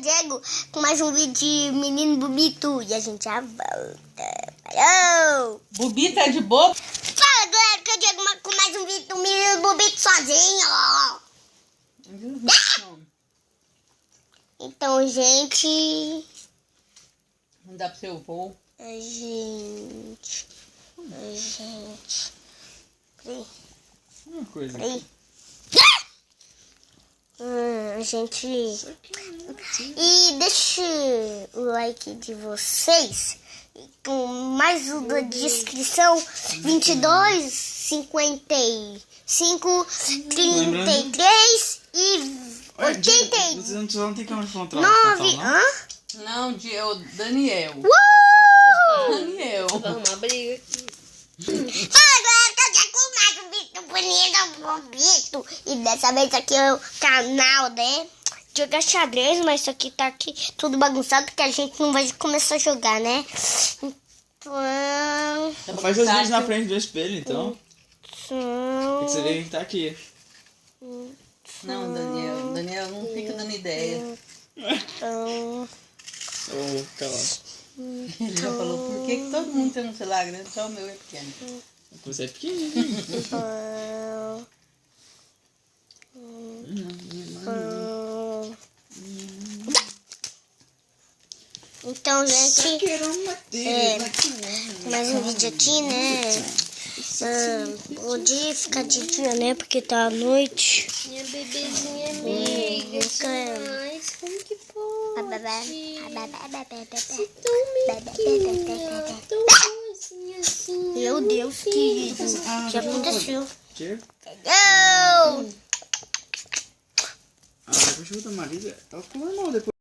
Diego, com mais um vídeo de Menino Bubito. E a gente já volta. Falou! Bubi tá de boa? Fala, galera, que eu Diego com mais um vídeo do Menino Bubito sozinho. Então, gente... Não dá pro seu voo. Peraí. Uma coisa. Peraí. Gente... E deixa o like de vocês. Com mais um da descrição. 22, 55, 33 e 80. Vocês não tem como encontrar 9. Hã? Não, é o Daniel. Daniel. Vou arrumar briga aqui. Fala, galera, que eu já com mais um vídeo bonito. E dessa vez aqui é o canal, né? Jogar xadrez, mas isso aqui tá aqui tudo bagunçado porque a gente não vai começar a jogar, né? Então... Faz os vídeos na frente do espelho, então. Tem Então... que você ver quem tá aqui. Não, Daniel. Daniel não fica dando ideia. Então... Ô, calado. Ele já falou, por que todo mundo tem um celular grande, só o meu é pequeno? Você é pequenininho. Então, gente, mais um vídeo aqui, né? O dia fica de dia, né? Porque tá à noite. Minha bebezinha amiga, demais. Como que pode? Se tão mequinha, tão boazinha assim. Meu Deus, que aconteceu? Que? Não! Ah, depois que eu da Marisa, ela ficou normal depois.